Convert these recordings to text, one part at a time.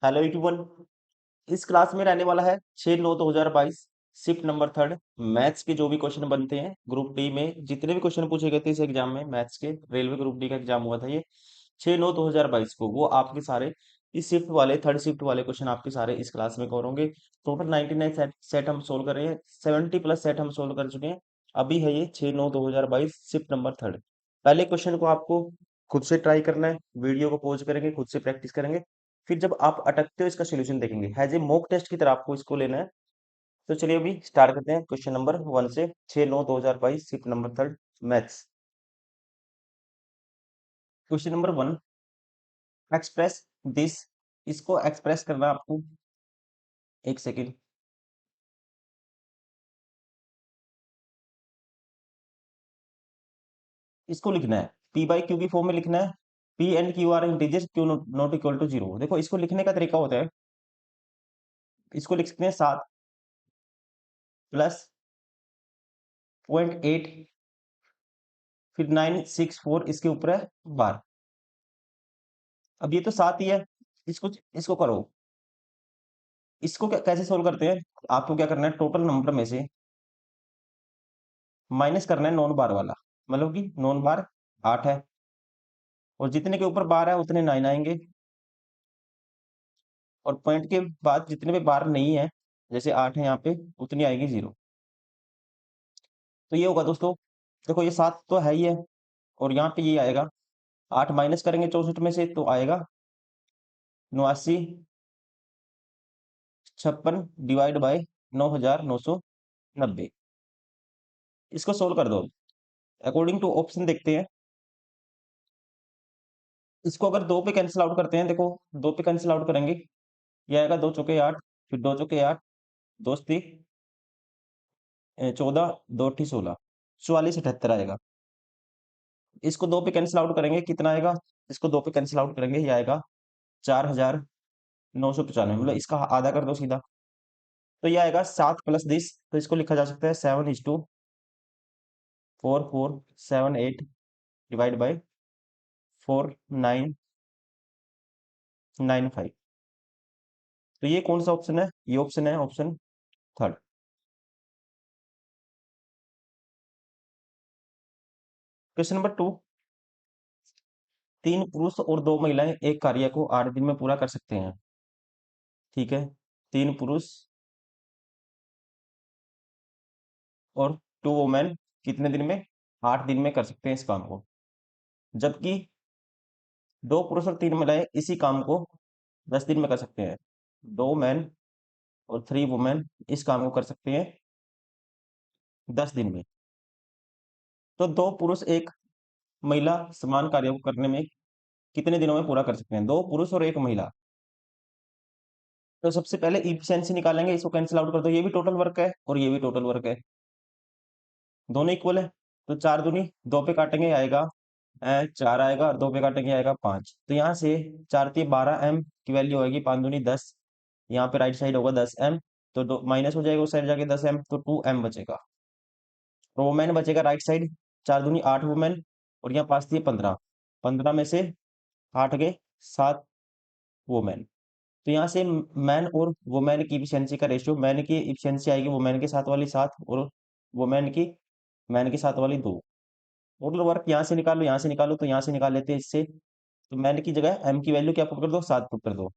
Hello everyone. इस class में रहने वाला है 6/9/2022 शिफ्ट नंबर 3 मैथ्स के जो भी क्वेश्चन बनते हैं ग्रुप डी में जितने भी क्वेश्चन पूछे गए थे इस एग्जाम में मैथ्स के रेलवे ग्रुप डी का एग्जाम हुआ था ये 6/9/2022 को वो आपके सारे इस शिफ्ट वाले थर्ड शिफ्ट वाले क्वेश्चन आपके सारे इस क्लास में कवर होंगे। टोटल 99 सेट हम सोल्व कर रहे हैं, 70 प्लस सेट हम सोल्व कर चुके हैं। अभी है ये 6/9/2022 शिफ्ट नंबर 3। पहले क्वेश्चन को आपको खुद से ट्राई करना है, वीडियो को पॉज करेंगे, खुद से प्रैक्टिस करेंगे, फिर जब आप अटकते हो इसका सॉल्यूशन देखेंगे। हैज ए मॉक टेस्ट की तरह आपको इसको लेना है। तो चलिए अभी स्टार्ट करते हैं क्वेश्चन नंबर 1 से। 6/9/2022 shift number 3 maths. Question number 1, express this. इसको एक्सप्रेस करना है आपको। एक सेकेंड। इसको लिखना है पी बाई क्यू की फॉर्म में लिखना है। P and Q are integers, Q not equal to 0। देखो इसको लिखने का तरीका होता है, इसको लिख सकते हैं 7 प्लस 0.8, फिर 964 इसके ऊपर है बार। अब ये तो 7 ही है, इसको इसको करो। इसको कैसे सोल्व करते हैं? आपको क्या करना है, टोटल नंबर में से माइनस करना है नॉन बार वाला। मतलब कि नॉन बार 8 है और जितने के ऊपर बार है उतने 9 आएंगे, और पॉइंट के बाद जितने पे बार नहीं है, जैसे 8 है यहाँ पे, उतनी आएगी 0। तो ये होगा दोस्तों, देखो ये 7 तो है ही है, और यहाँ पे ये आएगा 8 माइनस करेंगे 64 में से तो आएगा 8956 डिवाइड बाय 9990। इसको सोल्व कर दो अकॉर्डिंग टू ऑप्शन। देखते हैं इसको अगर दो पे कैंसिल आउट करते हैं, देखो दो पे कैंसिल आउट करेंगे, ये आएगा 2 चौके 8, फिर 2 चौके 8, दोस्ती 14, 2 अट्ठी 16, 44 78 आएगा। इसको दो पे कैंसिल आउट करेंगे, कितना आएगा? इसको दो पे कैंसिल आउट करेंगे, ये आएगा 4995। मतलब इसका आधा कर दो सीधा, तो ये आएगा 7 + 10। तो इसको लिखा जा सकता है 7:4478 डिवाइड बाई 4995। तो ये कौन सा ऑप्शन है? ये ऑप्शन है ऑप्शन थर्ड। क्वेश्चन नंबर 2, 3 पुरुष और 2 महिलाएं एक कार्य को 8 दिन में पूरा कर सकते हैं। ठीक है, 3 पुरुष और 2 वुमेन कितने दिन में? 8 दिन में कर सकते हैं इस काम को। जबकि 2 पुरुष और 3 महिलाएं इसी काम को 10 दिन में कर सकते हैं। 2 मैन और 3 वुमेन इस काम को कर सकते हैं 10 दिन में। तो 2 पुरुष एक महिला समान कार्य को करने में कितने दिनों में पूरा कर सकते हैं? 2 पुरुष और 1 महिला। तो सबसे पहले इफिशियंसी निकालेंगे, इसको कैंसिल आउट कर दो, ये भी टोटल वर्क है और ये भी टोटल वर्क है, दोनों इक्वल है। तो 4 दूनी 2 पे काटेंगे आएगा 4 आएगा, और 2 पे काटेंगे आएगा 5। तो यहाँ से 4×3 12 m की वैल्यू आएगी, 5 दूनी 10। यहाँ पे राइट साइड होगा 10 m, तो दो माइनस हो जाएगा उस साइड जाके 10 m, तो 2 m बचेगा। और वुमेन बचेगा राइट साइड, 4 दूनी 8 वुमेन, और यहाँ 5 थी 15, 15 में से 8 गए 7 वुमेन। तो यहाँ से मैन और वुमेन की इफिशियंसी का रेशियो, मैन की इफिशियंसी आएगी वुमेन के साथ वाली 7, और वुमेन की मैन के साथ वाली 2। टोटल वर्क यहाँ से निकालो, यहाँ से निकालो, तो यहाँ से निकाल लेते हैं इससे। तो मैन की जगह एम की वैल्यू क्या पुट कर दो? 7 पुट कर दो,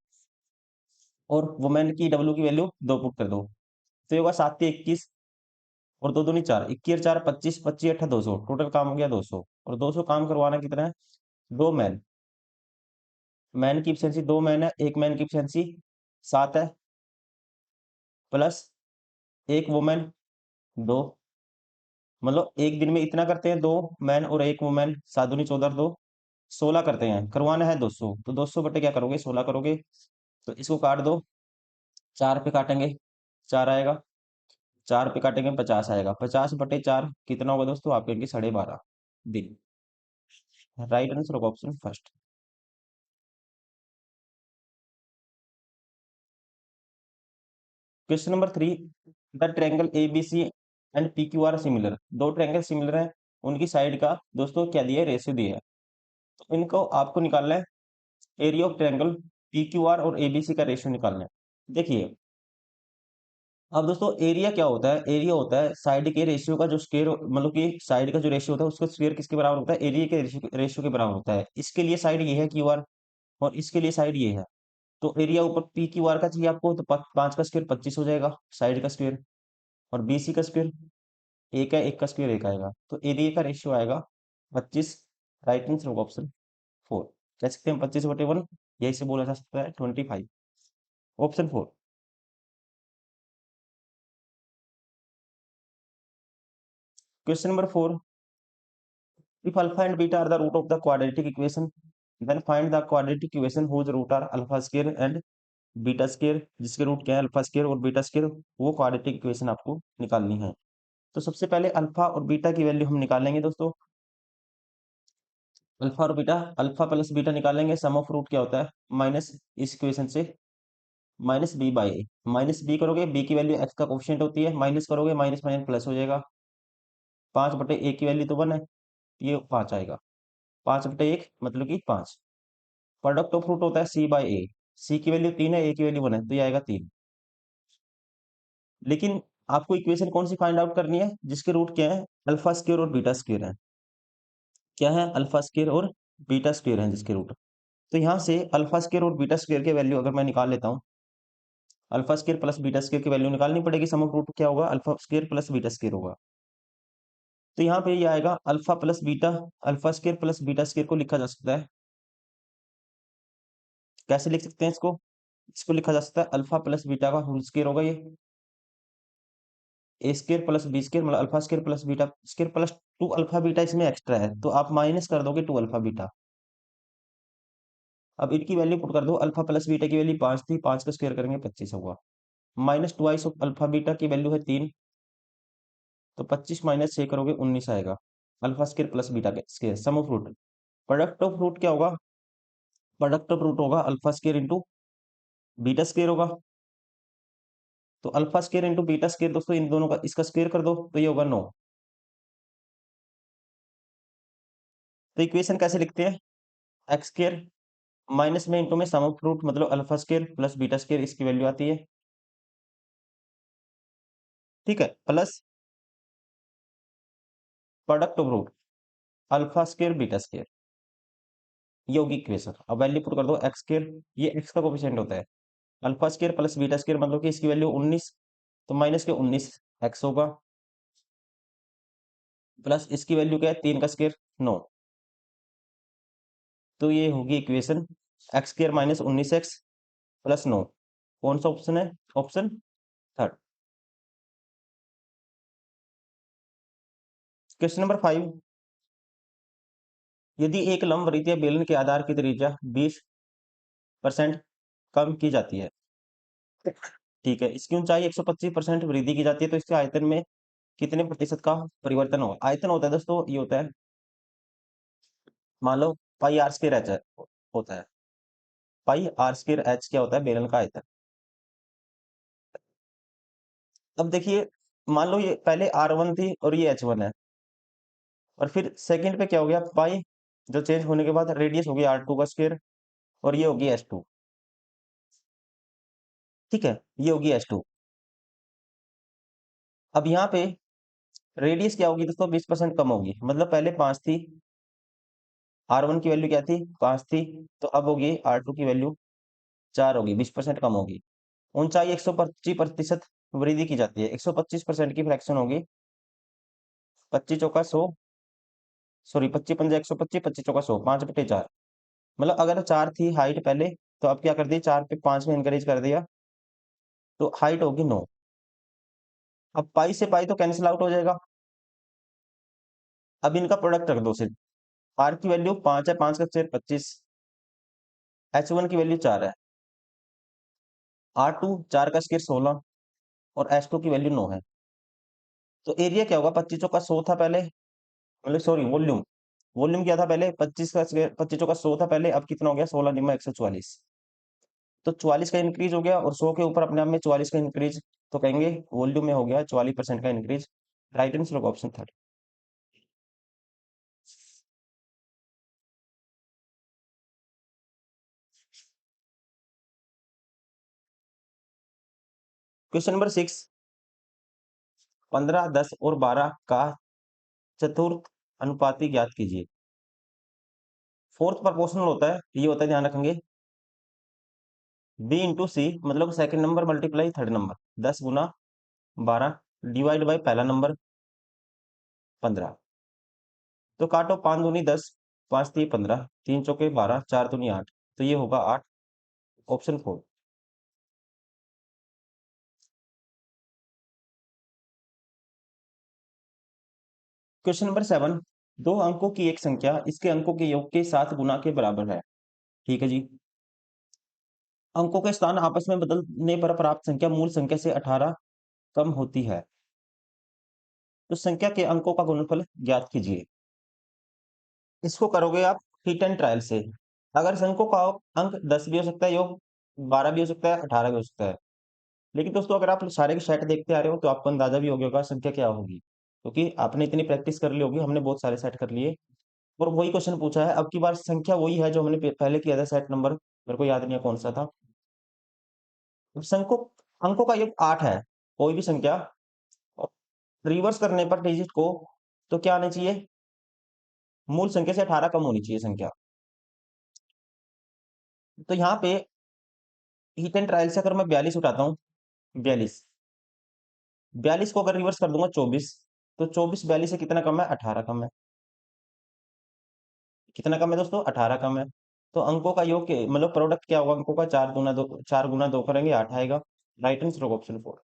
और वुमेन की डब्ल्यू की वैल्यू 2 पुट कर दो। तो ये होगा 7×3 = 21, और 2 दूनी 4, 21 और 4 25, 25 8 200, टोटल काम हो गया 200। और 200 काम करवाना कितना है? 2 मैन। मैन की इफिशियंसी 2 मैन है, एक मैन की इफिशियंसी 7 है, प्लस एक वुमेन 2। मतलब एक दिन में इतना करते हैं 2 मैन और 1 वुमेन, 7 दूनी 14 2 16 करते हैं, करवाना है 200। तो 200 बटे क्या करोगे? 16 करोगे। तो इसको काट दो, 4 पे काटेंगे 4 आएगा, 4 पे काटेंगे 50 आएगा, 50/4 कितना होगा दोस्तों? आपके इनके 12.5 दिन। राइट आंसर होगा option first. Question number 3, the triangle A B C and P Q R similar. दो ट्रायंगल सिमिलर हैं, उनकी साइड का दोस्तों क्या दिया है? रेशियो दिया है। तो इनको आपको निकालना है area of triangle P Q are और एबीसी का रेशियो निकालना है। देखिए, अब दोस्तों एरिया क्या होता है? एरिया होता है साइड के रेशियो का जो स्क्वायर, मतलब कि साइड का जो रेशियो होता है उसका स्क्वायर किसके बराबर होता है? एरिया के रेशियो के बराबर होता है। इसके लिए साइड ये है क्यू आर, और इसके लिए साइड ये है। तो एरिया ऊपर पी क्यू आर का चाहिए आपको, तो 5 का स्क्वायर 25 हो जाएगा साइड का स्क्वायर, और बीसी का स्क्वायर एक है, एक का स्क्वायर एक आएगा, तो एरिया का रेशियो आएगा 25। राइट आंसर होगा ऑप्शन 4। कह सकते हैं 25/1, यही से बोला जा सकता है 25, option 4। Question number 4, if alpha and beta are the root of the quadratic equation, then find the quadratic equation whose root are alpha square and beta square, जिसके रूट क्या है अल्फा स्केयर और बीटा स्केयर, वो quadratic equation आपको निकालनी है। तो सबसे पहले अल्फा और बीटा की वैल्यू हम निकालेंगे दोस्तों। अल्फा और बीटा, अल्फा प्लस बीटा निकालेंगे, सम ऑफ रूट क्या होता है? माइनस इस इक्वेशन से minus B by A. Minus B करोगे, बी की वैल्यू एक्स का कोफिशिएंट होती है, माइनस करोगे माइनस माइनस प्लस हो जाएगा। 5/ए की वैल्यू तो 1 है, ये 5 आएगा। 5/1 मतलब कि 5। प्रोडक्ट ऑफ रूट होता है सी बाई ए। सी की वैल्यू 3 है, ए की वैल्यू 1 है, तो ये आएगा 3। लेकिन आपको इक्वेशन कौन सी फाइंड आउट करनी है? जिसके रूट क्या है? अल्फा स्क्वायर और बीटा स्क्वायर है। क्या है? अल्फा स्क्वायर और बीटा स्क्वायर है जिसके रूट। तो यहाँ से अल्फा स्क्वायर और बीटा स्क्वायर की वैल्यू अगर मैं निकाल लेता हूँ, alpha square plus beta square की वैल्यू निकालनी पड़ेगी। सम ऑफ रूट क्या होगा? Alpha square plus beta square होगा। तो यहाँ पे ये आएगा alpha plus beta, alpha square plus beta square को लिखा जा सकता है, कैसे लिख सकते हैं इसको? इसको लिखा जा सकता है अल्फा प्लस बीटा का होल स्क्वायर होगा ये, ए स्क्वायर प्लस बी स्क्वायर, मतलब alpha square plus beta square plus 2 alpha beta इसमें एक्स्ट्रा है, तो आप माइनस कर दोगे 2 अल्फा बीटा। अब इनकी वैल्यू पुट कर दो। अल्फा प्लस बीटा की वैल्यू 5 थी, 5 का स्क्वायर करेंगे 25 होगा, minus twice of alpha beta की वैल्यू है 3, तो 25 माइनस 6 करोगे 19 आएगा। अल्फा स्क्वायर प्लस बीटा के square, sum of root. Product of root क्या होगा? प्रोडक्ट ऑफ रूट होगा alpha square into beta square होगा। तो alpha square into beta square दोस्तों, इन दोनों का इसका स्क्वायर कर दो तो ये होगा 9। तो इक्वेशन कैसे लिखते हैं? एक्स स्क्वायर माइनस में इंटू में सम ऑफ रूट, मतलब alpha square plus beta square, इसकी वैल्यू आती है, ठीक है, plus product of root alpha square beta square, ये होगी इक्वेशन। अब वैल्यू पुट कर दो एक्स स्क्वायर, ये एक्स का कोफिशिएंट होता है, alpha square plus beta square मतलब कि इसकी वैल्यू 19, तो माइनस के 19 एक्स होगा, प्लस इसकी वैल्यू क्या है? 3 का स्क्वायर 9। तो ये होगी equation x square minus 19 x plus 9। कौन सा ऑप्शन है? Option third. क्वेश्चन नंबर 5, यदि एक लंब वृत्तीय बेलन के आधार की त्रिज्या 20% कम की जाती है, ठीक है, इसकी ऊंचाई 125% वृद्धि की जाती है, तो इसके आयतन में कितने प्रतिशत का परिवर्तन होगा? आयतन होता है दोस्तों, ये होता है, मान लो पाई आर स्क्वायर एच होता है। पाई आर स्क्वायर एच क्या होता है? बेलन का आयतन। अब देखिए, मान लो ये पहले R1 थी और ये H1 है, और फिर सेकंड पे क्या हो गया? पाई जो चेंज होने के बाद रेडियस हो गई R2 का स्क्वायर, और ये होगी H2, ठीक है, ये होगी H2। अब यहाँ पे रेडियस क्या होगी दोस्तों? 20% कम होगी, मतलब पहले 5 थी, R1 की वैल्यू क्या थी? 5 थी, तो अब होगी R2 की वैल्यू 4 होगी, 20% कम होगी। ऊंचाई 125% वृद्धि की जाती है, 125% की फ्रैक्शन होगी, 25 चौका 100, सॉरी 25 पंजा 125, 25 चौका 100, 5/4। मतलब अगर 4 थी हाइट पहले, तो अब क्या कर दी? 4 पे 5 में इंक्रीज कर दिया, तो हाइट होगी 9। अब पाई से पाई तो कैंसिल आउट हो जाएगा। अब इनका प्रोडक्ट रख दो सिर्फ। आर की वैल्यू 5 है, 5 का स्क्वायर 25, H1 की वैल्यू 4 है, R2 4 का स्क्वायर 16, और H2 की वैल्यू 9 है। तो एरिया क्या होगा? 25 का 100 था पहले, मतलब सॉरी वॉल्यूम, वॉल्यूम क्या था पहले? 25 का स्क्वायर, 25 का 100 था पहले, अब कितना हो गया? 16 निम्मा 144। तो 44 का इंक्रीज हो गया, और 100 के ऊपर अपने आप में 44 का इंक्रीज, तो कहेंगे वॉल्यूम में हो गया 44% का इंक्रीज। राइट आंसर होगा ऑप्शन थर्ड। क्वेश्चन नंबर 6, 15, 10 और 12 का चतुर्थ अनुपाती ज्ञात कीजिए। फोर्थ प्रोपोर्शनल होता है, ये होता है, ध्यान रखेंगे, बी इंटू सी, मतलब second number multiply third number. 10 Guna 12 divide by पहला नंबर 15। तो काटो, 5 दूनी 10, 5 3 15, 3 चौके 12, 4 दूनी 8, तो ये होगा 8, ऑप्शन 4। क्वेश्चन नंबर 7, दो अंकों की एक संख्या इसके अंकों के योग के 7 गुना के बराबर है। ठीक है जी। अंकों के स्थान आपस में बदलने पर प्राप्त संख्या मूल संख्या से 18 कम होती है, तो संख्या के अंकों का गुणनफल ज्ञात कीजिए। इसको करोगे आप हिट एंड ट्रायल से। अगर इस अंकों का अंक 10 भी हो सकता है, योग 12 भी हो सकता है, 18 भी हो सकता है। लेकिन दोस्तों, अगर आप सारे के सेट देखते आ रहे हो तो आपको अंदाजा भी हो गया होगा संख्या क्या होगी, क्योंकि आपने इतनी प्रैक्टिस कर ली होगी, हमने बहुत सारे सेट कर लिए और वही क्वेश्चन पूछा है। अब की बार संख्या वही है जो हमने पहले किया था, सेट नंबर मेरे को याद नहीं है कौन सा था। अंकों अंकों का योग 8 है, कोई भी संख्या रिवर्स करने पर डिजिट को तो क्या आना चाहिए, मूल संख्या से 18 कम होनी चाहिए संख्या। तो यहाँ पे हिट एंड ट्रायल से अगर मैं 42 उठाता हूँ, 42, 42 को अगर रिवर्स कर दूंगा 24, तो 24 42 से कितना कम है, 18 कम है। कितना कम है दोस्तों, 18 कम है। तो अंकों का योग मतलब प्रोडक्ट क्या होगा अंकों का, 4 गुना 2, 4 गुना 2 करेंगे 8 आएगा। राइट आंसर होगा ऑप्शन 4।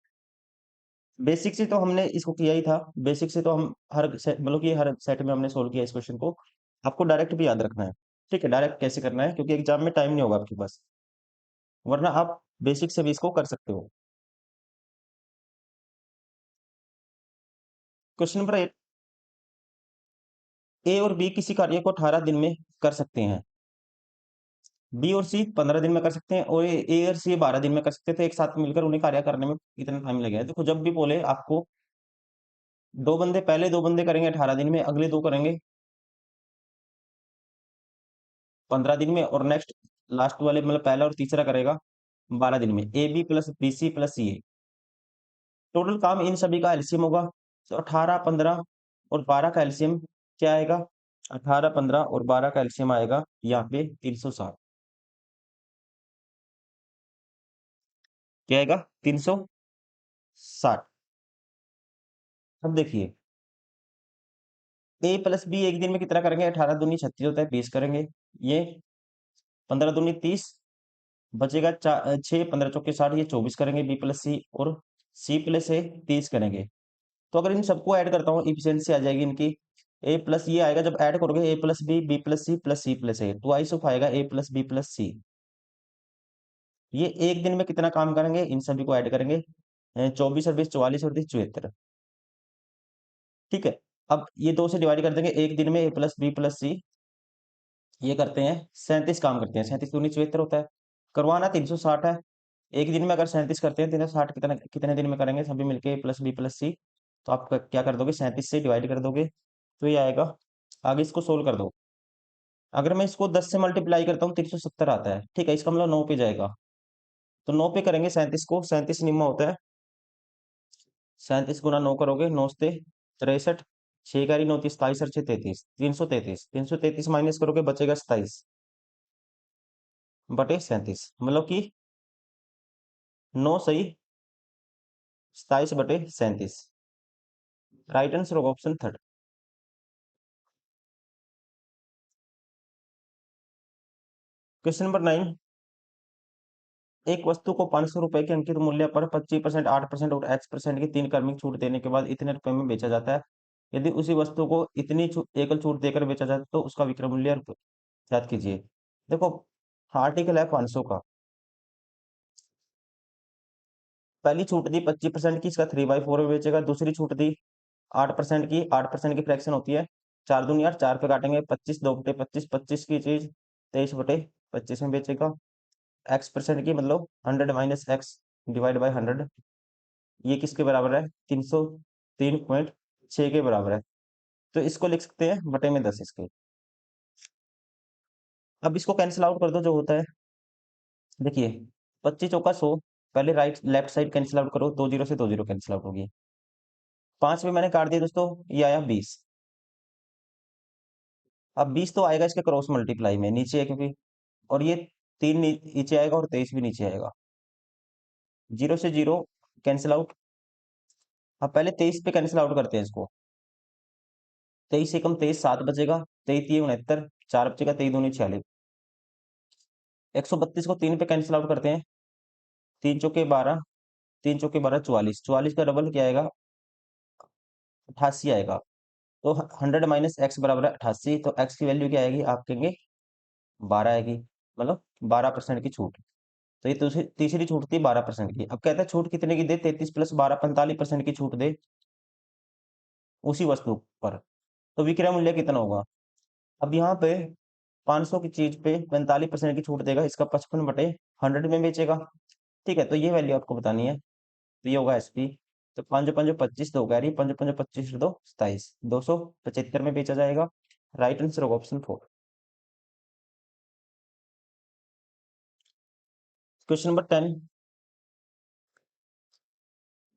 बेसिक से तो हमने इसको किया ही था, बेसिक से तो हम हर सेट, मतलब कि हर सेट में हमने सोल्व किया इस क्वेश्चन को। आपको डायरेक्ट भी याद रखना है। ठीक है, डायरेक्ट कैसे करना है, क्योंकि एग्जाम में टाइम नहीं होगा आपके पास, वरना आप बेसिक से भी इसको कर सकते हो। क्वेश्चन नंबर 8, ए और बी किसी कार्य को 18 दिन में कर सकते हैं, बी और सी 15 दिन में कर सकते हैं, और ए और सी 12 दिन में कर सकते थे। एक साथ मिलकर उन्हें कार्य करने में कितना टाइम लगेगा, देखो जब भी बोले आपको, दो बंदे, पहले दो बंदे करेंगे 18 दिन में, अगले दो करेंगे 15 दिन में, और नेक्स्ट लास्ट वाले मतलब पहला और तीसरा करेगा 12 दिन में। A b plus b c plus c a, total काम इन सभी का एलसीएम होगा। तो 18 15 और 12 का एलसीएम क्या आएगा, 18 15 और 12 का एलसीएम आएगा यहाँ पे 360। क्या आएगा, 360। अब देखिए, ए प्लस बी एक दिन में कितना करेंगे, 18 दूनी 36 होता है, 20 करेंगे। ये 15 दूनी 30, बचेगा 6, 15 चौके 60, ये 24 करेंगे। बी प्लस सी और सी प्लस ए 30 करेंगे। तो अगर इन सबको ऐड करता हूँ, इफिशियंसी आ जाएगी इनकी। ए प्लस ये आएगा जब ऐड करोगे, a plus b plus c plus c plus a, twice of आएगा a plus b plus c. ये एक दिन में कितना काम करेंगे, इन सभी को ऐड करेंगे, 24 और 20 44 और 30 74। ठीक है, अब ये दो से डिवाइड कर देंगे, एक दिन में ए प्लस बी प्लस सी ये करते हैं 37 काम करते हैं, 37 दूनी 74 होता है। करवाना 360 है, एक दिन में अगर 37 करते हैं, 360 कितने कितने दिन में करेंगे सभी मिलके, प्लस बी प्लस सी। तो आप क्या कर दोगे, 37 से डिवाइड कर दोगे तो ये आएगा। आगे इसको सोल्व कर दो, अगर मैं इसको 10 से मल्टीप्लाई करता हूँ 370 आता है। ठीक है, इसका मतलब 9 पे जाएगा, तो 9 पे करेंगे 37 को, 37 निम्न होता है, 37 गुना 9 करोगे, 9 से 63, 6 का 9 27 और 6 33, 333, 333 माइनस करोगे बचेगा 27 बटे 37, मतलब कि 9 सही 27 बटे 37। राइट आंसर होगा ऑप्शन थर्ड। क्वेश्चन नंबर 9, एक वस्तु को 500 रुपए के अंकित मूल्य पर 25%, 8% और X% की 3 क्रमिक छूट देने के बाद इतने रुपए में बेचा जाता है। यदि उसी वस्तु को इतनी एकल छूट देकर बेचा जाता है तो उसका विक्रय मूल्य याद कीजिए। देखो, आर्टिकल है 500 का, पहली छूट दी 25% की, इसका 3/4 में बेचेगा। दूसरी छूट दी 8% की, 8% की फ्रैक्शन होती है, 4 दूनी 8, 4 पे काटेंगे 25, 2 बटे 25, 25 की चीज 23 बटे 25 में बेचेगा। X% की मतलब 100 माइनस एक्स डिवाइड बाई 100, ये किसके बराबर है, 303.6 के बराबर है। तो इसको लिख सकते हैं बटे में 10 इसके। अब इसको कैंसिल आउट कर दो जो होता है, देखिए 25 चौका 100, पहले right left side cancel out करो, 2 0 से 2 0 कैंसिल आउट होगी। 5 में मैंने काट दिया दोस्तों, ये आया 20। अब 20 तो आएगा इसके क्रॉस मल्टीप्लाई में, नीचे है क्योंकि, और ये 3 नीचे आएगा और 23 भी नीचे आएगा। 0 से 0 कैंसिल आउट। अब पहले 23 पे कैंसिल आउट करते हैं इसको। 23 एकम 23, 7 बचेगा। 23 3 69, 4 बचेगा। 23 दूनी 46। 132 को 3 पे कैंसिल आउट करते हैं। 3 चौके 12, 3 चौके 12 44। 44 का डबल क्या आएगा? 88 आएगा। तो 100 माइनस एक्स बराबर है 88। तो एक्स की वैल्यू क्या आएगी? आप कहेंगे 12 आएगी, मतलब 12% की छूट। तो ये तीसरी छूट थी 12% की। अब कहता है छूट कितने की दे? 33 प्लस 12, 45% की छूट दे उसी वस्तु पर। तो विक्रय मूल्य कितना होगा? अब यहाँ पे 500 की चीज पे 45% की छूट देगा, इसका 55/100 में बेचेगा। ठीक है, तो ये वैल्यू आपको बतानी है। तो ये होगा एसपी। तो 5 5 25, 2 कह रही, 5 5 25 2 27, 275 में बेचा जाएगा। राइट आंसर होगा ऑप्शन 4। Question number 10।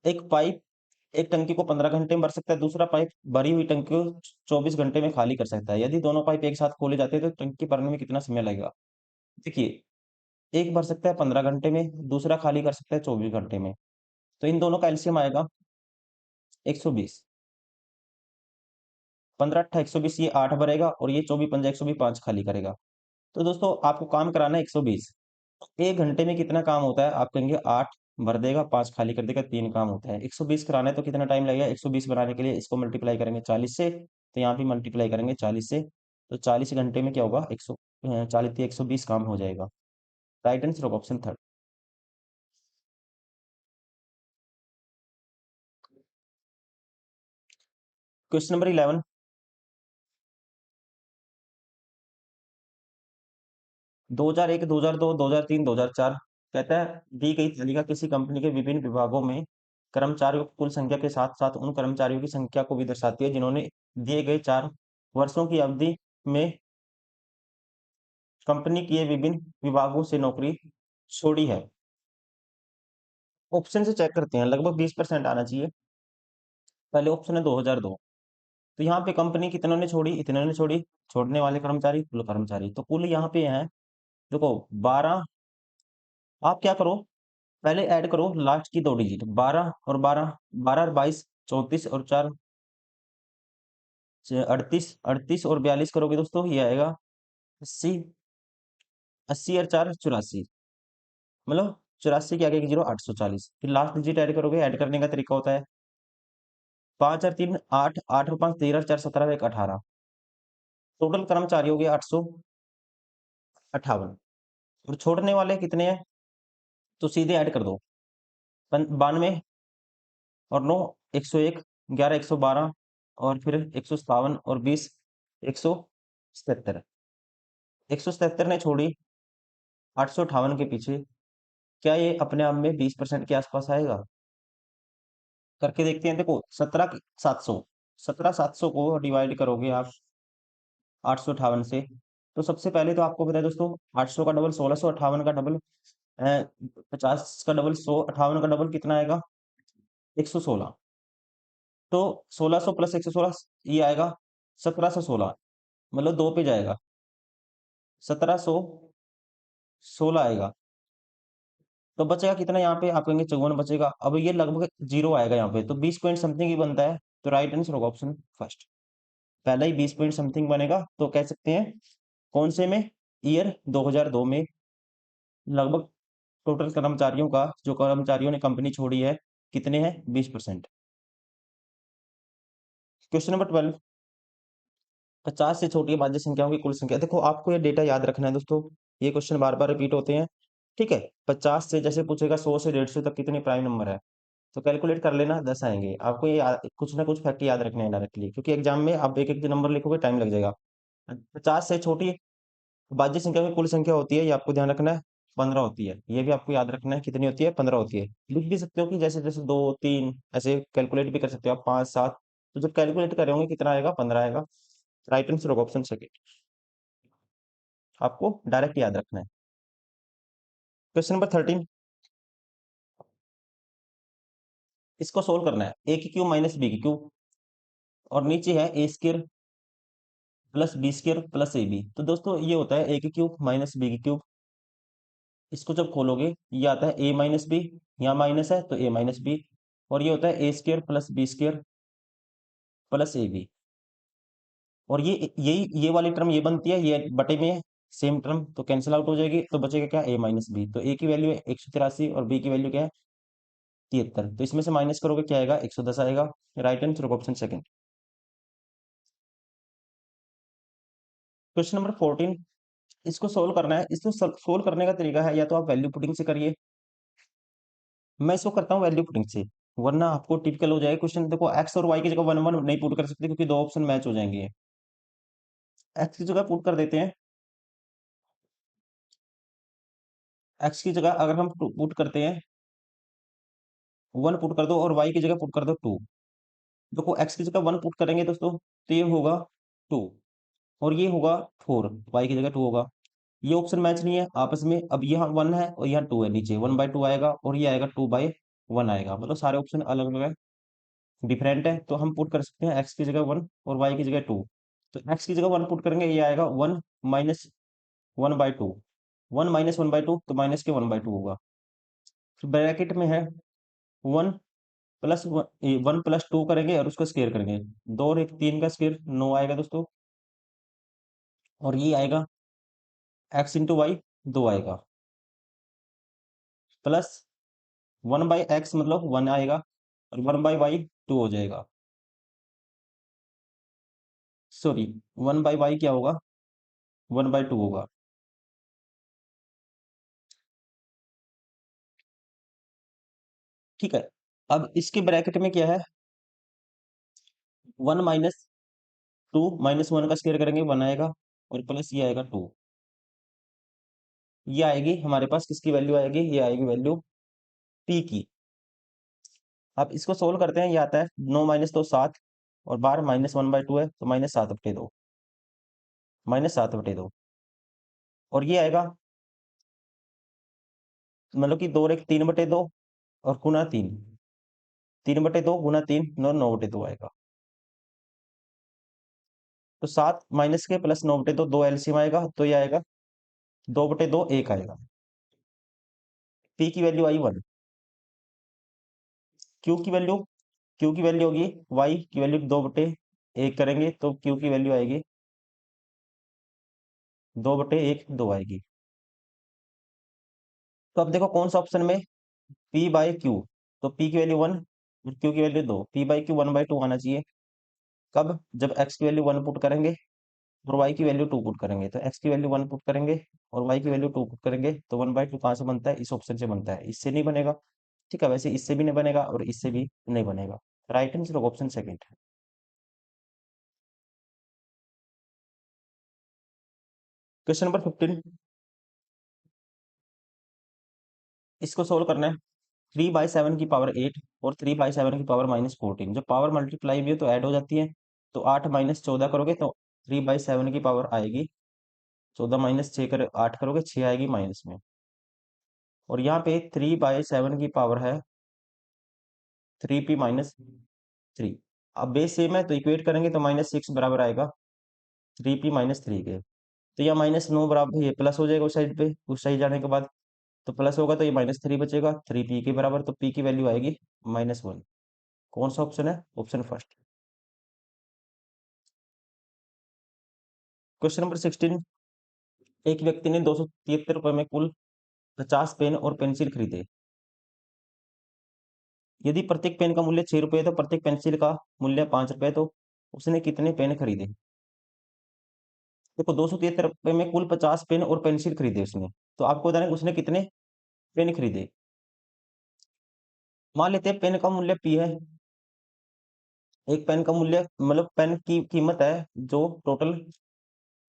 एक पाइप एक टंकी को 15 घंटे में भर सकता है, दूसरा पाइप भरी हुई टंकी को 24 घंटे में खाली कर सकता है। यदि दोनों पाइप एक साथ खोले जाते हैं तो टंकी भरने में कितना समय लगेगा? देखिए, एक भर सकता है 15 घंटे में, दूसरा खाली कर सकता है 24 घंटे में। तो इन दोनों का एलसीएम आएगा 120। 15 8 120, ये 8 भरेगा और ये 24 5 120, 5 खाली करेगा। तो दोस्तों आपको काम कराना है 120। एक घंटे में कितना काम होता है? आप कहेंगे 8 भर देगा, 5 खाली कर देगा, 3 काम होता है। 120 कराना है तो कितना टाइम लगेगा? 120 बनाने के लिए इसको मल्टीप्लाई करेंगे 40 से, तो यहाँ भी मल्टीप्लाई करेंगे 40 से। तो 40 घंटे में क्या होगा? 140 120 काम हो जाएगा। राइट आंसर होगा ऑप्शन 3। Question number 11। 2001, 2002, 2003, 2004। कहता है दी गई तालिका किसी कंपनी के विभिन्न विभागों में कर्मचारियों की कुल संख्या के साथ साथ उन कर्मचारियों की संख्या को भी दर्शाती है जिन्होंने दिए गए 4 वर्षों की अवधि में कंपनी के विभिन्न विभागों से नौकरी छोड़ी है। ऑप्शन से चेक करते हैं, लगभग 20% आना चाहिए। पहले ऑप्शन है 2002। तो यहाँ पे कंपनी कितनों ने छोड़ी? इतने ने छोड़ी। छोड़ने वाले कर्मचारी, कुल कर्मचारी, तो कुल यहाँ पे है देखो 12। आप क्या करो, पहले ऐड करो लास्ट की 2 डिजिट, 12 और 12, 12 और 22, 34 और 4 38, 38 और 42 करोगे दोस्तों, ये आएगा 80। 80 और 4 84, मतलब 84 के आगे की जीरो 840। फिर लास्ट डिजिट ऐड करोगे, ऐड करने का तरीका होता है 5 और 3 8, 8 और 5 13, 4 17, 1 18। टोटल कर्मचारी हो गए 858। और छोड़ने वाले कितने हैं? तो सीधे ऐड कर दो, 92 और 9 101, 11 112, और फिर 157 और 20 177। 177 ने छोड़ी 858 के पीछे। क्या ये अपने आप में 20% के आसपास आएगा? करके देखते हैं। देखो 17 700, 17 700 को डिवाइड करोगे आप 858 से। तो सबसे पहले तो आपको पता है दोस्तों, 800 का डबल 1600, 58 का डबल 50 का डबल 100, 58 का डबल कितना आएगा? 116। तो 1600 प्लस 116 ये आएगा 1716, मतलब 2 पे जाएगा। 1716 आएगा। तो बचेगा कितना यहाँ पे? आप कहेंगे 54 बचेगा। अब ये लगभग जीरो आएगा यहाँ पे, तो 20 पॉइंट समथिंग ही बनता है। तो राइट आंसर होगा ऑप्शन फर्स्ट। पहला ही 20 पॉइंट समथिंग बनेगा, तो कह सकते हैं कौन से में? ईयर 2002 में लगभग टोटल कर्मचारियों का, जो कर्मचारियों ने कंपनी छोड़ी है, कितने हैं? 20%। Question number 12। 50 से छोटी भाज्य संख्याओं की कुल संख्या। देखो आपको ये डेटा याद रखना है दोस्तों, ये क्वेश्चन बार बार रिपीट होते हैं। ठीक है, 50 से जैसे पूछेगा 100 से 150 तक कितने प्राइम नंबर है, तो कैलकुलेट कर लेना, 10 आएंगे। आपको ये कुछ ना कुछ फैक्ट याद रखने हैं डायरेक्टली, क्योंकि एग्जाम में आप एक एक नंबर लिखोगे टाइम लग जाएगा। 50 से छोटी भाज्य संख्या की कुल संख्या होती है, ये आपको ध्यान रखना है, 15 होती है। ये भी आपको याद रखना है, कितनी होती है? 15 होती है। लिख भी सकते हो कि जैसे जैसे 2 3 ऐसे कैलकुलेट भी कर सकते हो आप, 5 7। तो जब कैलकुलेट कर रहे होंगे कितना आएगा? 15 आएगा। राइट आंसर होगा ऑप्शन सेकेंड। आपको डायरेक्ट याद रखना है। Question number 13। इसको सोल्व करना है, ए की क्यूब माइनस बी की क्यूब, और नीचे है ए square plus B square plus ए बी। तो दोस्तों ये होता है ए की क्यूब माइनस बी की क्यूब। इसको जब खोलोगे ये आता है ए माइनस बी, यहाँ माइनस है तो ए माइनस बी, और ये होता है ए square plus B square plus ए बी। और ये वाली टर्म ये बनती है, ये बटे में सेम टर्म तो कैंसिल आउट हो जाएगी, तो बचेगा क्या, ए माइनस बी। तो ए की वैल्यू है 183 और बी की वैल्यू क्या है 73। तो इसमें से माइनस करोगे क्या आएगा, 110 आएगा। Right answer option second. Question number 14, इसको सोल्व करना है। इसको सोल्व करने का तरीका है, या तो आप वैल्यू पुटिंग से करिए, मैं इसको करता हूँ वैल्यू पुटिंग से, वरना आपको टिपिकल हो जाएगा क्वेश्चन। देखो एक्स और वाई की जगह 1 1 नहीं पुट कर सकते, क्योंकि दो ऑप्शन मैच हो जाएंगे। एक्स की जगह पुट कर देते हैं, एक्स की जगह अगर हम पुट करते हैं 1 पुट कर दो, और वाई की जगह पुट कर दो 2। देखो एक्स की जगह 1 पुट करेंगे दोस्तों तो ये होगा 2, और ये होगा 4, वाई की जगह 2 होगा। ये ऑप्शन मैच नहीं है आपस में। अब यहाँ 1 है और यहाँ 2 है, नीचे 1/2 आएगा और ये आएगा 2/1 आएगा, मतलब सारे ऑप्शन अलग अलग है, डिफरेंट है। तो हम पुट कर सकते हैं एक्स की जगह 1 और वाई की जगह 2। तो एक्स की जगह 1 पुट करेंगे, ये आएगा 1 माइनस 1/2, 1 माइनस 1/2 तो माइनस के 1/2 होगा। फिर ब्रैकेट में है 1 प्लस 1 + 2 करेंगे और उसको स्क्वायर करेंगे, 2 और 1 3 का स्क्वायर 9 आएगा दोस्तों, और ये आएगा एक्स इंटू वाई 2 आएगा, प्लस 1/x मतलब 1 आएगा, और 1/y 2 हो जाएगा। सॉरी, 1/y क्या होगा, 1/2 होगा। ठीक है, अब इसके ब्रैकेट में क्या है, 1 माइनस 2 माइनस 1 का स्क्वायर करेंगे 1 आएगा, और प्लस ये आएगा 2। ये आएगी हमारे पास किसकी वैल्यू आएगी, ये आएगी वैल्यू p की। अब इसको सोल्व करते हैं, ये आता है 9 माइनस 2 7, और बार माइनस 1/2 है तो -7/2, -7/2, और ये आएगा मतलब कि 2 और 1 3/2, और गुना 3, 3/2 गुना 3 9/2 आएगा। तो 7 माइनस के प्लस 9/2 दो एलसीएम आएगा, तो ये आएगा 2/2 1 आएगा। पी की वैल्यू आई 1, क्यू की वैल्यू, क्यू की वैल्यू होगी वाई की वैल्यू 2/1 करेंगे तो क्यू की वैल्यू आएगी 2/1 2 आएगी। तो अब देखो कौन सा ऑप्शन में पी बाई क्यू, तो पी की वैल्यू 1 और क्यू की वैल्यू 2, पी बाई क्यू 1/2 आना चाहिए। कब, जब एक्स की वैल्यू 1 पुट करेंगे और वाई की वैल्यू 2 पुट करेंगे। तो एक्स की वैल्यू 1 पुट करेंगे और वाई की वैल्यू 2 पुट करेंगे, तो 1/2 कहाँ से बनता है, इस ऑप्शन से बनता है, इससे नहीं बनेगा। ठीक है, वैसे इससे भी नहीं बनेगा और इससे भी नहीं बनेगा। राइट आंसर ऑप्शन सेकंड है। क्वेश्चन नंबर 15, इसको सोल्व करना है। 3/7 की पावर 8 और 3/7 की पावर -14, जब पावर मल्टीप्लाई भी हो तो ऐड हो जाती है। तो 8 माइनस 14 करोगे तो 3/7 की पावर आएगी 14, माइनस 6 कर 8 करोगे 6 आएगी माइनस में। और यहाँ पे 3/7 की पावर है 3p - 3। अब बेस सेम है तो इक्वेट करेंगे तो -6 बराबर आएगा 3p - 3 के। तो यहाँ -9 बराबर ये प्लस हो जाएगा उस साइड पे, उस साइड जाने के बाद तो प्लस होगा, तो ये -3 बचेगा 3p के बराबर, तो p की वैल्यू आएगी -1। कौन सा ऑप्शन है, ऑप्शन फर्स्ट। क्वेश्चन नंबर 16, एक व्यक्ति ने 273 रुपए में कुल 50 पेन और पेंसिल खरीदे। यदि प्रत्येक पेन का मूल्य 6 रुपए है तो प्रत्येक पेंसिल का मूल्य 5 रुपए, तो उसने कितने पेन खरीदे। देखो 273 रुपए में कुल 50 पेन और पेंसिल खरीदे उसने, तो आपको बताना है उसने कितने पेन खरीदे। मान लेते हैं पेन का मूल्य p है, एक पेन का मूल्य मतलब पेन की कीमत है जो टोटल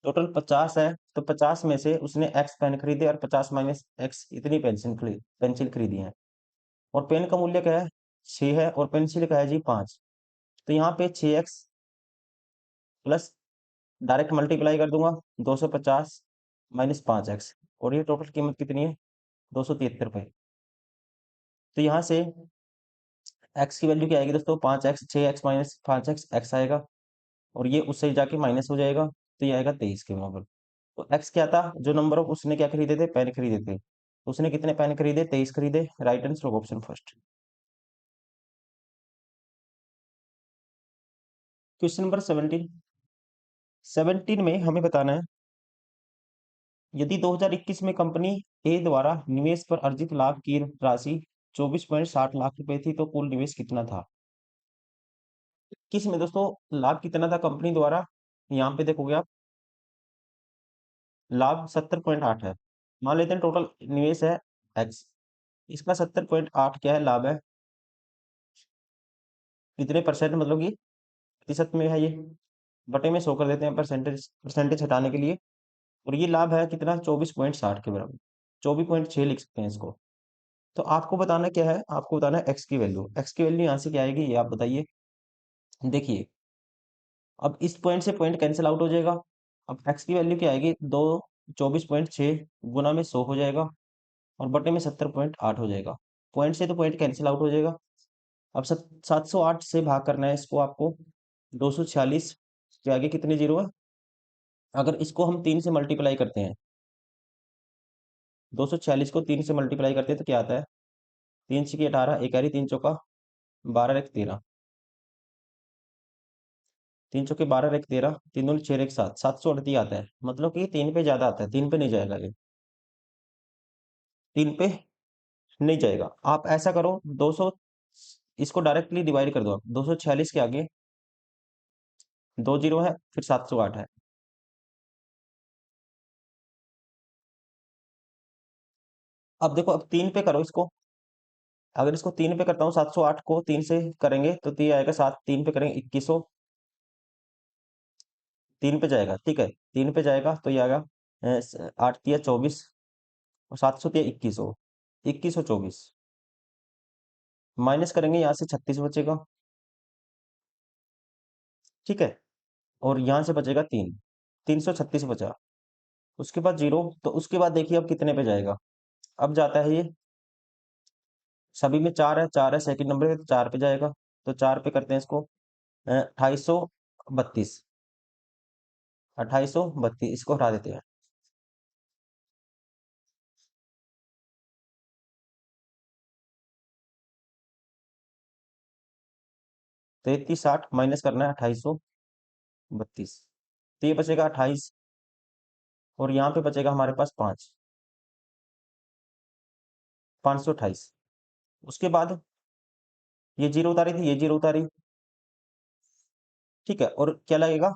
टोटल 50 है, तो 50 में से उसने x पेन खरीदे और 50 माइनस x इतनी पेंसिल खरीदी है। और पेन का मूल्य क्या है 6 है, और पेंसिल का है जी 5। तो यहाँ पे 6x प्लस डायरेक्ट मल्टीप्लाई कर दूंगा 250 माइनस 5x, और ये टोटल कीमत कितनी है 273 रुपए। तो यहाँ से एक्स की वैल्यू क्या आएगी दोस्तों, 5x, 6x minus 5x x आएगा, और ये उससे जाके माइनस हो जाएगा, तो ये आएगा 23 के बराबर। तो एक्स क्या था, जो नंबर ऑफ उसने क्या खरीदे थे, पेन खरीदे थे। उसने कितने पेन खरीदे, 23 खरीदे। Right answer option first. Question number 17। 17 में हमें बताना है, यदि 2021 में कंपनी ए द्वारा निवेश पर अर्जित लाभ की राशि 24.60 लाख रुपए थी, तो कुल निवेश कितना था। किस में दोस्तों लाभ कितना था कंपनी द्वारा, यहाँ पे देखोगे आप, लाभ 70.8 है। मान लेते हैं टोटल निवेश है एक्स, इसका 70.8 क्या है, लाभ है। कितने परसेंट, मतलब कि प्रतिशत में है ये, बटे में 100 कर देते हैं परसेंटेज, परसेंटेज हटाने के लिए। और ये लाभ है कितना, 24.60 के बराबर, 24.6 लिख सकते हैं इसको। तो आपको बताना क्या है, आपको बताना है एक्स की वैल्यू। एक्स की वैल्यू यहाँ से क्या आएगी, ये आप बताइए। देखिए, अब इस पॉइंट से पॉइंट कैंसिल आउट हो जाएगा। अब एक्स की वैल्यू क्या आएगी, दो 24.6 गुना में 100 हो जाएगा, और बटे में 70.8 हो जाएगा। पॉइंट से तो पॉइंट कैंसिल आउट हो जाएगा। अब 708 से भाग करना है इसको आपको। 246 के आगे कितने जीरो है, अगर इसको हम 3 से मल्टीप्लाई करते हैं, 246 को 3 से मल्टीप्लाई करते हैं तो क्या आता है, 3 छकी 18, एक यारी 3 चौका 12 एक 13, 3 चौके 12 एक 13, 3 दूनी 6 एक 7, 738 आता है। मतलब कि 3 पे ज्यादा आता है, 3 पे नहीं जाएगा ये, 3 पे नहीं जाएगा। आप ऐसा करो, 200, इसको डायरेक्टली डिवाइड कर दो आप। 246 के आगे 2 जीरो है, फिर 708 है। अब देखो, अब 3 पे करो इसको। अगर इसको 3 पे करता हूँ, 708 को 3 से करेंगे तो ये आएगा 7, 3 पे करेंगे 2100, 3 पे जाएगा, ठीक है, 3 पे जाएगा तो ये आएगा 8 तिया 24, और 700 तिया 2100, 2124, माइनस करेंगे यहाँ से 36 बचेगा, ठीक है, और यहाँ से बचेगा 3, 336 बचा। उसके बाद जीरो, तो उसके बाद देखिए अब कितने पे जाएगा। अब जाता है ये, सभी में 4 है, 4 है सेकंड नंबर पे, तो 4 पे जाएगा। तो 4 पे करते हैं इसको, 2832, 2832 इसको हटा देते हैं। 3360 माइनस करना है 2832, तो ये बचेगा 28, और यहाँ पे बचेगा हमारे पास 5, 528। उसके बाद ये जीरो उतारी थी, ये जीरो उतारी, ठीक है, और क्या लगेगा,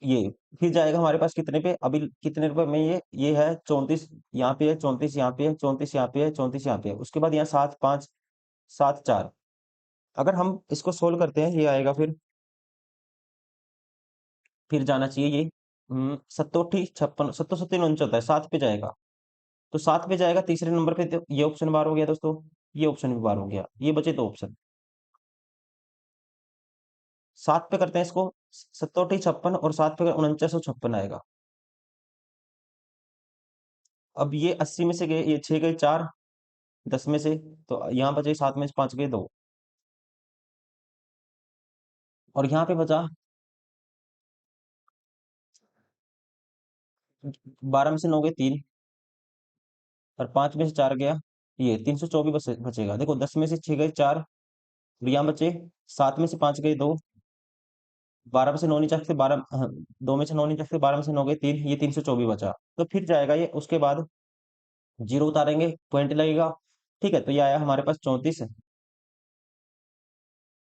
ये फिर जाएगा हमारे पास कितने पे, अभी कितने रुपए में, ये है 34, यहाँ पे है 34, यहाँ पे है 34, यहाँ पे है 34, यहाँ पे है। उसके बाद यहाँ 7 5 7 4, अगर हम इसको सोल्व करते हैं, ये आएगा फिर जाना चाहिए ये, सत्तोठी 56, सत्तो सत्ती 49 होता है, 7 पे जाएगा। तो 7 पे जाएगा तीसरे नंबर पे, तो ये ऑप्शन बार हो गया दोस्तों, ये ऑप्शन भी बार हो गया, ये बचे दो ऑप्शन। 7 पे करते हैं इसको, सत्तोठी 56, और 7 पे 4956 आएगा। अब ये 80 में से गए, ये 6 गए 4, 10 में से, तो यहाँ बचे 7 में से 5 गए 2, और यहाँ पे बचा 12 में से 9 गए 3, और 5 में से 4 गया, ये 324 बचेगा। देखो, 10 में से 6 गए 4, और यहाँ बचे 7 में से 5 गए 2, 12 में से 9 नहीं चखते, 12, 2 में से 9 नहीं चखते, 12 में से 9 गए 3, ये 324 बचा। तो फिर जाएगा ये, उसके बाद जीरो उतारेंगे, पॉइंट लगेगा, ठीक है, तो ये आया हमारे पास 34,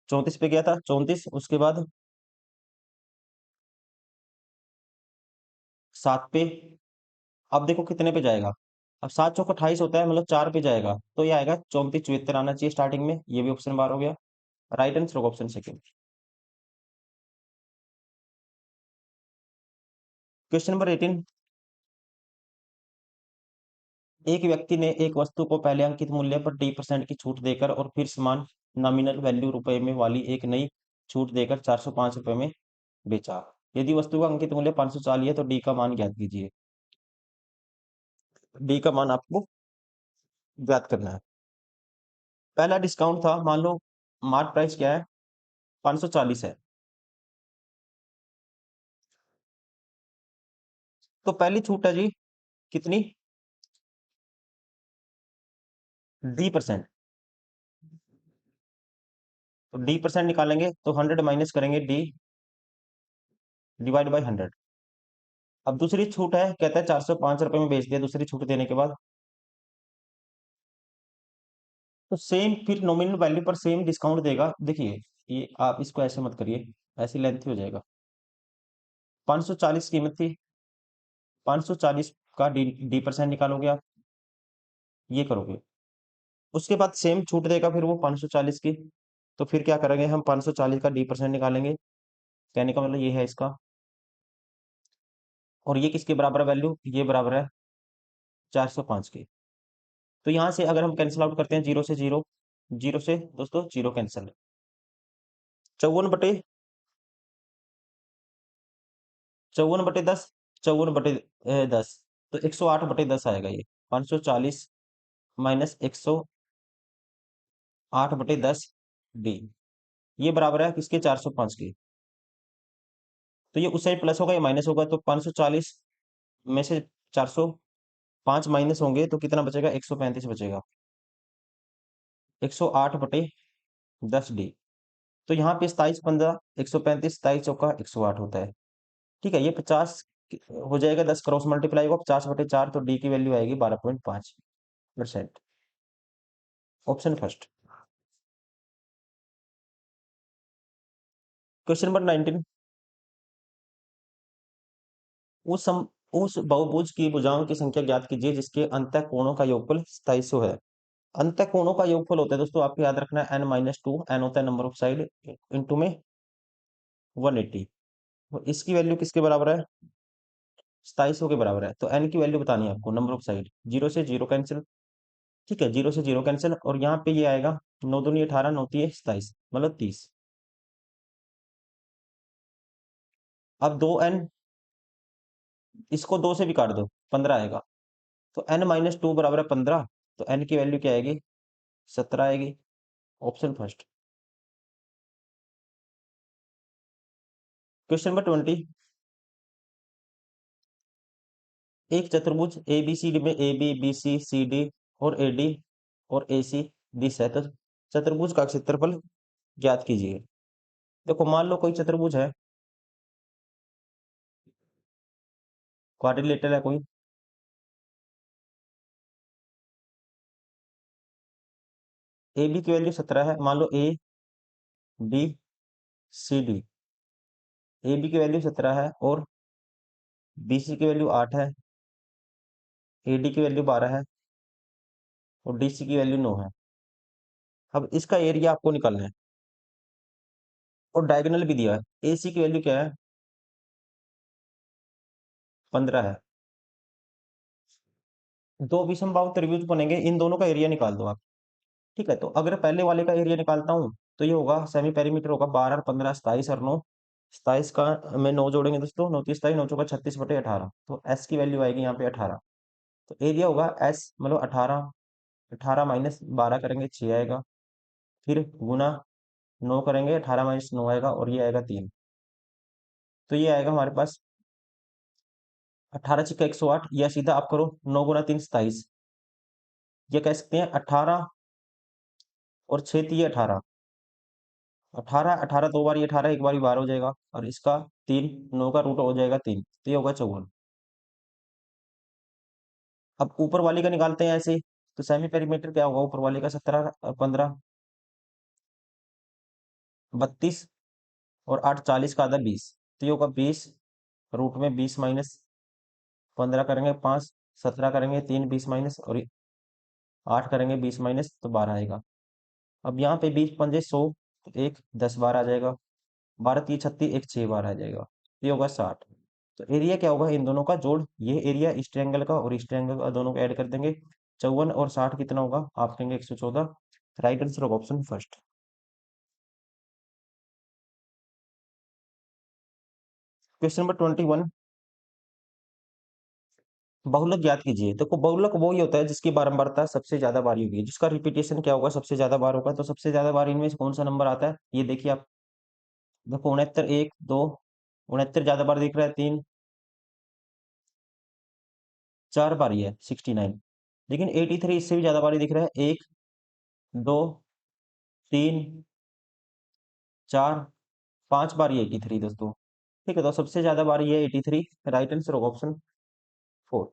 34 पे गया था 34, उसके बाद 7 पे, अब देखो कितने पे जाएगा। अब 7 चौक 28 होता है, मतलब 4 पे जाएगा, तो ये आएगा 34 74 आना चाहिए स्टार्टिंग में, ये भी ऑप्शन बार हो गया। Right answer option second. Question number 18। एक व्यक्ति ने एक वस्तु को पहले अंकित मूल्य पर 10% की छूट देकर, और फिर समान नॉमिनल वैल्यू रुपए में वाली एक नई छूट देकर 405 रुपए में बेचा। यदि वस्तु का अंकित मूल्य 540 है, तो डी का मान ज्ञात कीजिए। डी का मान आपको ज्ञात करना है। पहला डिस्काउंट था, मान लो मार्क प्राइस क्या है, 540 है, तो पहली छूट है जी कितनी, D%। तो D% निकालेंगे तो 100 माइनस करेंगे D डिवाइड बाई 100। अब दूसरी छूट है, कहता है 405 रुपए में बेच दिया दूसरी छूट देने के बाद, तो सेम फिर नॉमिनल वैल्यू पर सेम डिस्काउंट देगा। देखिए ये आप इसको ऐसे मत करिए, ऐसी लेंथ हो जाएगा। 540 कीमत थी, 540 का डी% निकालोगे आप, ये करोगे, उसके बाद सेम छूट देगा फिर वो 540 की, तो फिर क्या करेंगे हम, 540 का D% निकालेंगे। कहने का मतलब ये है इसका, और ये किसके बराबर है वैल्यू, ये बराबर है 405 के। तो यहाँ से अगर हम कैंसिल आउट करते हैं, जीरो से जीरो, जीरो से दोस्तों जीरो कैंसिल, 54/10, 54/10, तो 108/10 आएगा ये, 540 माइनस 108/10 D, ये बराबर है किसके, 405 के। तो ये उस साइड प्लस होगा, ये माइनस होगा, तो 540 में से 405 माइनस होंगे तो कितना बचेगा, 135 बचेगा, 108/10D। तो यहाँ पे 27×15 135, 27 चौका 108 होता है। ठीक है, ये 50 हो जाएगा, 10 क्रॉस मल्टीप्लाई होगा, 50/4, तो डी की वैल्यू आएगी 12.5%। Option first. क्वेश्चन नंबर 19, उस सम उस बहुभुज की भुजाओं की संख्या ज्ञात कीजिए जिसके अंतः कोणों का योगफल 2700 है। अंतः कोणों का योगफल होता है दोस्तों, आपको याद रखना है n-2, n होता है नंबर ऑफ साइड, इंटू में 180, और इसकी वैल्यू किसके बराबर है, 2700 के बराबर है। तो n की वैल्यू बतानी है आपको, नंबर ऑफ साइड, जीरो से जीरो कैंसिल, ठीक है, जीरो से जीरो कैंसिल, और यहाँ पे ये आएगा 9 दूनी 18, 9 तिये 27, मतलब 30। अब 2n, इसको 2 से भी काट दो, 15 आएगा, तो n-2 बराबर है 15, तो n की वैल्यू क्या आएगी, 17 आएगी। Option first. क्वेश्चन नंबर 20, एक चतुर्भुज ABCD में AB, BC, CD और AD और AC दिस है, तो चतुर्भुज का क्षेत्रफल ज्ञात कीजिए। देखो मान लो कोई चतुर्भुज है, क्वाड्रिलेटरल है कोई, AB की वैल्यू 17 है, मान लो ABCD, AB की वैल्यू 17 है और BC की वैल्यू 8 है, AD की वैल्यू 12 है और DC की वैल्यू 9 है। अब इसका एरिया आपको निकालना है, और डायगोनल भी दिया है। AC की वैल्यू क्या है, 15 है। दो विषमबाहु त्रिभुज बनेंगे, इन दोनों का एरिया निकाल दो आप। ठीक है, तो अगर पहले वाले का एरिया निकालता हूँ तो ये होगा, सेमी पेरीमीटर होगा 12 और 15, 27 और 9, 27 का में 9 जोड़ेंगे दोस्तों, 9 तीस 27, 9 चौका 36/18, तो एस की वैल्यू आएगी यहाँ पे 18। तो एरिया होगा एस मतलब 18, 18 माइनस 12 करेंगे 6 आएगा, फिर गुना 9 करेंगे, 18 माइनस 9 आएगा, और ये आएगा 3। तो ये आएगा हमारे पास 18×6 = 108, या सीधा आप करो 9 × 3 27, ये कह सकते हैं 18 और 6×3 = 18, 18, 18 दो बार 18, एक बार 12 हो जाएगा, और इसका 3, 9 का रूट हो जाएगा 3, तो ये होगा 54। अब ऊपर वाले का निकालते हैं ऐसे, तो सेमी पेरीमीटर क्या होगा, ऊपर वाले का 17 और 15 32, और 8 40 का आधा 20, तो ये होगा 20, रूट में 20 माइनस 15 करेंगे 5, 17 करेंगे 3, 20 माइनस, और 8 करेंगे 20 माइनस, तो 12 आएगा। अब यहाँ पे 20×5 = 100, तो एक 10 बार आ जाएगा, 12×3 = 36, एक 6 बार आ जाएगा, ये होगा 60। तो एरिया क्या होगा इन दोनों का जोड़, ये एरिया इस ट्रायंगल का और इस ट्रायंगल का, दोनों को ऐड कर देंगे, 54 और 60 कितना होगा, आप कहेंगे 114। राइट आंसर होगा ऑप्शन फर्स्ट। क्वेश्चन नंबर 21, बहुलक ज्ञात कीजिए। देखो बहुलक वो ही होता है जिसकी बारंबारता सबसे ज्यादा बारी होगी, जिसका रिपीटेशन क्या होगा, सबसे ज्यादा बार होगा। तो सबसे ज्यादा बार इनमें से कौन सा नंबर आता है, ये देखिए आप। देखो 69, 1, 2, 69 ज्यादा बार दिख रहा है, 3, 4 बारी है 69। लेकिन 83 इससे भी ज्यादा बारी दिख रहा है, 1, 2, 3, 4, 5 बारी 83 दोस्तों। ठीक है, तो सबसे ज्यादा बारी है 83। राइट आंसर होगा ऑप्शन 4,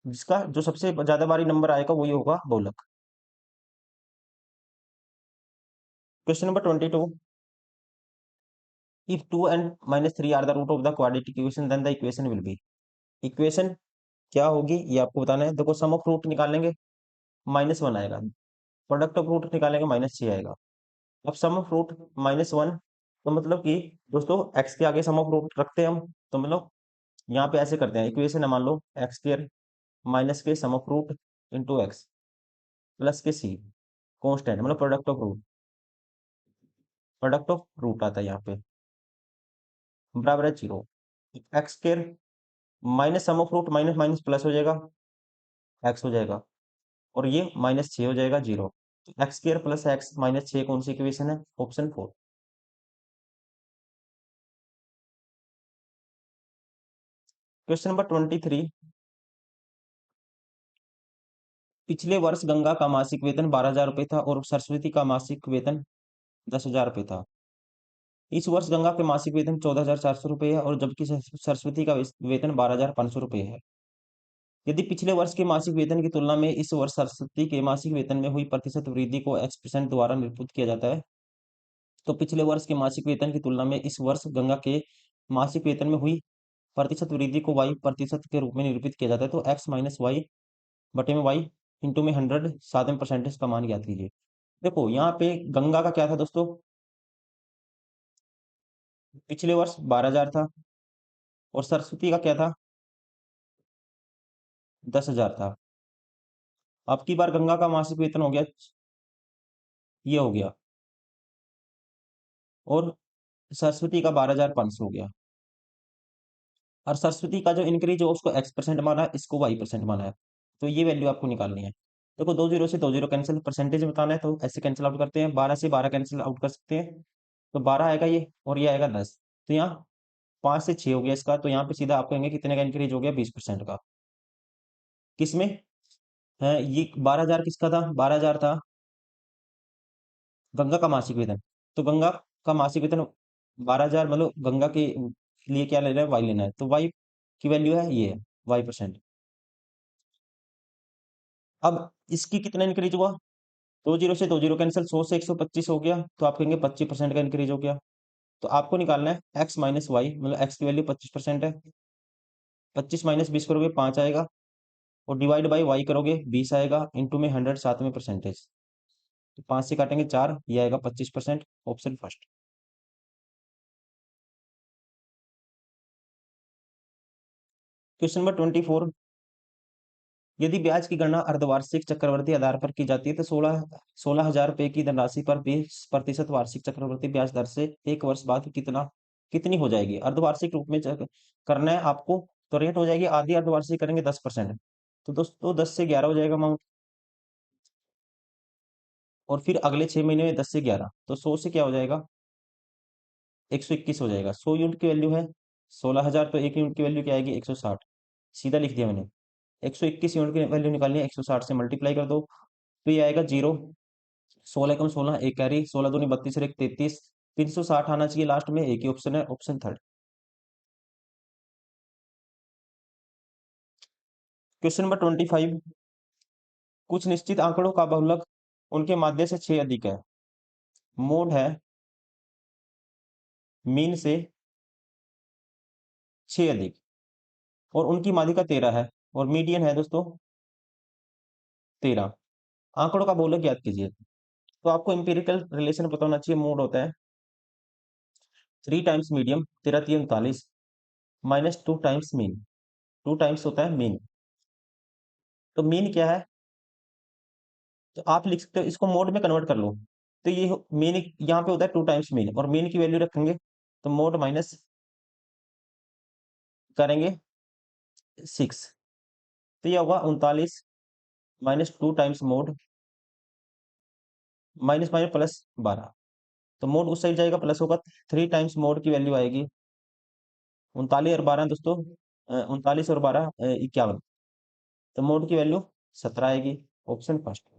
जिसका जो सबसे ज्यादा बारी नंबर आएगा वही होगा बहुलक। Question number 22। If 2 and -3 are the root of the quadratic equation then the equation will be. Equation क्या होगी ये आपको बताना है। देखो सम ऑफ रूट निकालेंगे, -1 आएगा। प्रोडक्ट ऑफ रूट निकालेंगे, -6 आएगा। अब सम ऑफ रूट -1, तो मतलब कि दोस्तों एक्स के आगे सम ऑफ रूट रखते हैं हम। तो मतलब यहाँ पे ऐसे करते हैं, इक्वेशन है मान लो एक्स स्क्वायर माइनस के sum of root into x plus के सी कॉन्स्टेंट, मतलब प्रोडक्ट ऑफ रूट आता है यहाँ पे, बराबर है 0। X square minus sum of root minus minus plus हो जाएगा, एक्स हो जाएगा। और ये -6 हो जाएगा 0। एक्स स्क्वायर प्लस एक्स -6 कौन सी इक्वेशन है, ऑप्शन 4। Question number 23। पिछले वर्ष गंगा का मासिक वेतन 12,000 रुपये था और सरस्वती का मासिक वेतन 10,000 रुपये था। इस वर्ष गंगा के मासिक वेतन 14,400 रुपये है और जबकि सरस्वती का वेतन 12,500 रुपये है। यदि पिछले वर्ष के मासिक वेतन की तुलना में इस वर्ष सरस्वती के मासिक वेतन में हुई प्रतिशत वृद्धि को x% द्वारा निरूपित किया जाता है, तो पिछले वर्ष के मासिक वेतन की तुलना में इस वर्ष गंगा के मासिक वेतन में हुई प्रतिशत वृद्धि को y प्रतिशत के रूप में निरूपित किया जाता है। तो x माइनस वाई बटे में y इंटू में 100 साथ में परसेंटेज का मान ज्ञात कीजिए। देखो यहाँ पे गंगा का क्या था दोस्तों, पिछले वर्ष 12,000 था और सरस्वती का क्या था, 10,000 था। अब की बार गंगा का मासिक वेतन हो गया, ये हो गया, और सरस्वती का 12,500 हो गया। और सरस्वती का जो इंक्रीज हो उसको x% माना है, इसको y% माना है। तो ये वैल्यू आपको निकालनी है। देखो 2 0 से 2 0 कैंसिल, परसेंटेज बताना है तो ऐसे कैंसिल आउट करते हैं, 12 से 12 कैंसिल आउट कर सकते हैं। तो 12 आएगा ये और ये आएगा 10। तो यहाँ 5 से 6 हो गया इसका, तो यहाँ पे सीधा आप कहेंगे कितने का इंक्रीज हो गया, 20% का। किसमें है ये 12,000, किसका था, 12,000 था गंगा का मासिक वेतन। तो गंगा का मासिक वेतन 12,000, मतलब गंगा के लिए क्या लेना है, वाई लेना है। तो वाई की वैल्यू है ये, y%। अब इसकी कितना इंक्रीज हुआ, 2 0 से 2 0 कैंसिल, 100 से 125 हो गया, तो आप कहेंगे 25% का इंक्रीज हो गया। तो आपको निकालना है एक्स माइनस वाई, मतलब एक्स की वैल्यू 25% है। 25 माइनस 20 करोगे 5 आएगा, और डिवाइड बाई वाई करोगे 20 आएगा, इंटू में 100 साथ में परसेंटेज। तो 5 से काटेंगे 4, ये आएगा 25%, ऑप्शन फर्स्ट। Question number 24। यदि ब्याज की गणना अर्धवार्षिक चक्रवृद्धि आधार पर की जाती है तो 16,000 रुपए की धनराशि पर 20% वार्षिक चक्रवृद्धि ब्याज दर से एक वर्ष बाद कितनी हो जाएगी। अर्धवार्षिक रूप में करना है आपको, तो रेट हो जाएगी आधी अर्धवार्षिक करेंगे 10%। तो दोस्तों 10 से 11 हो जाएगा अमाउंट, और फिर अगले 6 महीने में 10 से 11, तो 100 से क्या हो जाएगा, 121 हो जाएगा। 100 यूनिट की वैल्यू है 16,000, तो एक यूनिट की वैल्यू क्या आएगी, 160। सीधा लिख दिया मैंने। 121 यूनिट की वैल्यू निकालनी है, 160 से मल्टीप्लाई कर दो, तो ये आएगा 0। 16 कम 16 एक कैरी, 16 दूनी 32 और एक 33, 360 आना चाहिए लास्ट में, एक ही ऑप्शन है, ऑप्शन थर्ड। Question number 25। कुछ निश्चित आंकड़ों का बहुलक उनके माध्य से 6 अधिक है। मोड है मीन से 6 अधिक, और उनकी माध्यिका 13 है, और मीडियन है दोस्तों 13। आंकड़ों का बहुलक याद कीजिए। तो आपको इंपेरिकल रिलेशन पता होना चाहिए। मोड होता है 3 times medium, 13 3 39, -2 times mean, 2 times होता है मीन। तो मीन क्या है, तो आप लिख सकते हो, इसको मोड में कन्वर्ट कर लो। तो ये मीन यहाँ पे होता है 2 टाइम्स मीन, और मीन की वैल्यू रखेंगे तो मोड माइनस करेंगे 6, तो ये होगा 39 minus 2 times mode minus minus plus 12, तो मोड उस साइड जाएगा, प्लस होगा, 3 टाइम्स मोड की वैल्यू आएगी 39 और 12 दोस्तों, 39 और 12 51, तो मोड की वैल्यू 17 आएगी, ऑप्शन फर्स्ट।